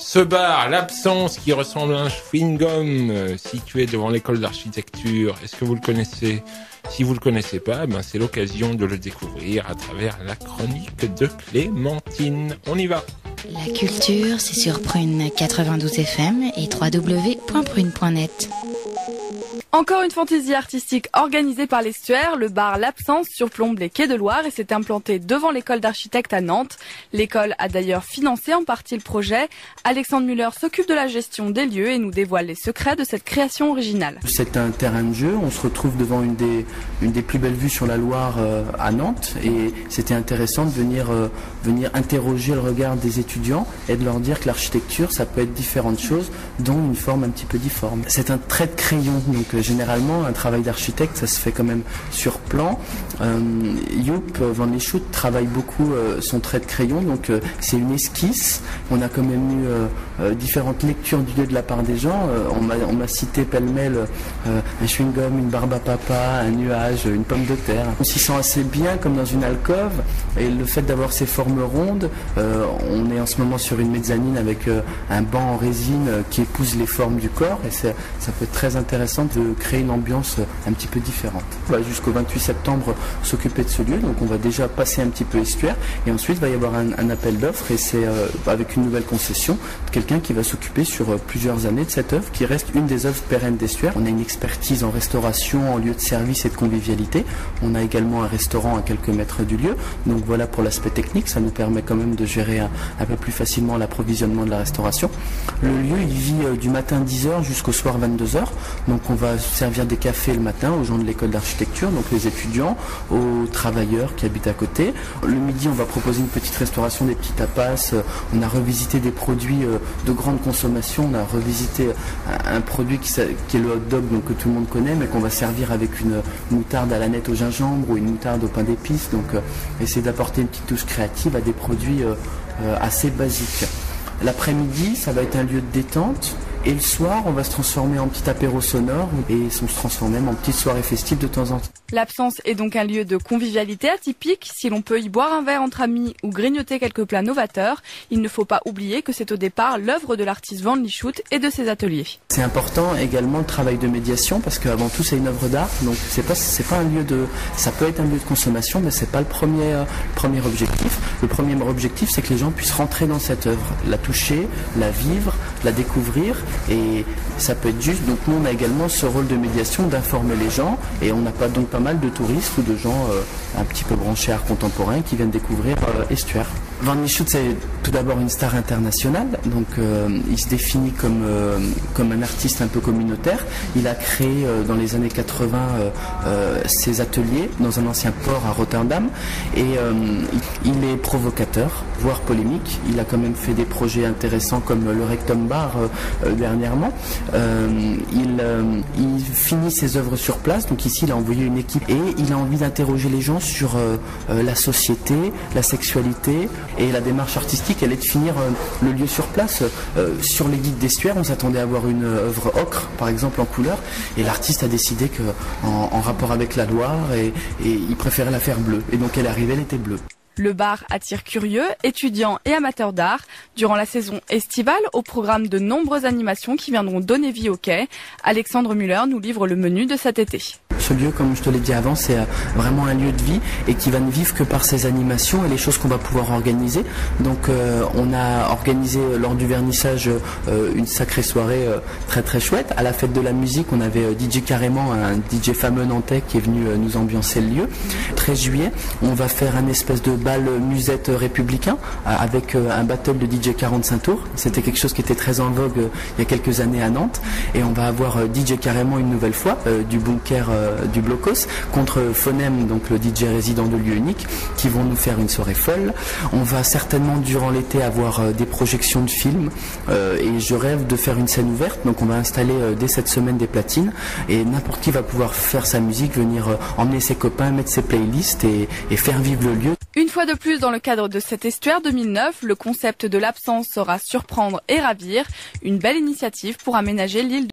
Ce bar, l'Absence, qui ressemble à un chewing-gum, situé devant l'école d'architecture, est-ce que vous le connaissez? Si vous le connaissez pas, c'est l'occasion de le découvrir à travers la chronique de Clémentine. On y va. La culture, c'est sur Prune 92 FM et www.prune.net. Encore une fantaisie artistique organisée par l'Estuaire, le bar L'Absence surplombe les quais de Loire et s'est implanté devant l'école d'architectes à Nantes. L'école a d'ailleurs financé en partie le projet. Alexandre Muller s'occupe de la gestion des lieux et nous dévoile les secrets de cette création originale. C'est un terrain de jeu, on se retrouve devant une des plus belles vues sur la Loire à Nantes et c'était intéressant de venir interroger le regard des étudiants et de leur dire que l'architecture ça peut être différentes choses dont une forme un petit peu difforme. C'est un trait de crayon, donc généralement un travail d'architecte ça se fait quand même sur plan. Joep van Lieshout travaille beaucoup son trait de crayon, donc c'est une esquisse. On a quand même eu différentes lectures du lieu de la part des gens. On m'a cité pêle-mêle un chewing-gum, une barbe à papa, un nuage, une pomme de terre. On s'y sent assez bien comme dans une alcôve et le fait d'avoir ces formes rondes, on est en ce moment sur une mezzanine avec un banc en résine qui épouse les formes du corps et ça peut être très intéressant de créer une ambiance un petit peu différente. On va jusqu'au 28 septembre s'occuper de ce lieu, donc on va déjà passer un petit peu Estuaire et ensuite il va y avoir un appel d'offres et c'est avec une nouvelle concession de quelqu'un qui va s'occuper sur plusieurs années de cette œuvre qui reste une des œuvres pérennes d'Estuaire. On a une expertise en restauration, en lieu de service et de convivialité. On a également un restaurant à quelques mètres du lieu, donc voilà pour l'aspect technique, ça nous permet quand même de gérer un peu plus facilement l'approvisionnement de la restauration. Le lieu il vit du matin 10h jusqu'au soir 22h, donc on va servir des cafés le matin aux gens de l'école d'architecture, donc les étudiants, aux travailleurs qui habitent à côté. Le midi, on va proposer une petite restauration, des petits tapas. On a revisité des produits de grande consommation. On a revisité un produit qui est le hot dog, donc que tout le monde connaît, mais qu'on va servir avec une moutarde à la nette au gingembre ou une moutarde au pain d'épices. Donc, essayer d'apporter une petite touche créative à des produits assez basiques. L'après-midi, ça va être un lieu de détente. Et le soir, on va se transformer en petit apéro sonore et on se transforme même en petite soirée festive de temps en temps. L'Absence est donc un lieu de convivialité atypique. Si l'on peut y boire un verre entre amis ou grignoter quelques plats novateurs, il ne faut pas oublier que c'est au départ l'œuvre de l'artiste Van Lieshout et de ses ateliers. C'est important également le travail de médiation parce qu'avant tout c'est une œuvre d'art, donc c'est pas un lieu de, ça peut être un lieu de consommation, mais c'est pas le premier objectif. Le premier objectif c'est que les gens puissent rentrer dans cette œuvre, la toucher, la vivre, la découvrir. Et ça peut être juste, donc nous on a également ce rôle de médiation, d'informer les gens et on n'a pas donc pas mal de touristes ou de gens un petit peu branchés art contemporain qui viennent découvrir Estuaire. Van Lieshout c'est tout d'abord une star internationale, donc il se définit comme un artiste un peu communautaire. Il a créé dans les années 80 ses ateliers dans un ancien port à Rotterdam et il est provocateur, voire polémique. Il a quand même fait des projets intéressants comme le Rectum Bar dernièrement. Il finit ses œuvres sur place, donc ici il a envoyé une équipe et il a envie d'interroger les gens sur la société, la sexualité et la démarche artistique, elle est de finir le lieu sur place. Sur les guides d'Estuaire, on s'attendait à avoir une œuvre ocre, par exemple en couleur, et l'artiste a décidé qu'en rapport avec la Loire, et il préférait la faire bleue. Et donc elle est arrivée, elle était bleue. Le bar attire curieux, étudiants et amateurs d'art. Durant la saison estivale, au programme de nombreuses animations qui viendront donner vie au quai. Alexandre Muller nous livre le menu de cet été. Ce lieu, comme je te l'ai dit avant, c'est vraiment un lieu de vie et qui va ne vivre que par ses animations et les choses qu'on va pouvoir organiser. Donc on a organisé lors du vernissage une sacrée soirée très très chouette. À la fête de la musique, on avait DJ Carrément, un DJ fameux nantais qui est venu nous ambiancer le lieu. 13 juillet, on va faire un espèce de bal musette républicain avec un battle de DJ 45 tours. C'était quelque chose qui était très en vogue il y a quelques années à Nantes. Et on va avoir DJ Carrément une nouvelle fois du bunker du Blocos contre Phonème, donc le DJ résident de Lieu Unique, qui vont nous faire une soirée folle. On va certainement durant l'été avoir des projections de films et je rêve de faire une scène ouverte, donc on va installer dès cette semaine des platines et n'importe qui va pouvoir faire sa musique, venir emmener ses copains, mettre ses playlists et faire vivre le lieu. Une fois de plus, dans le cadre de cet Estuaire 2009, le concept de l'Absence saura surprendre et ravir. Une belle initiative pour aménager l'île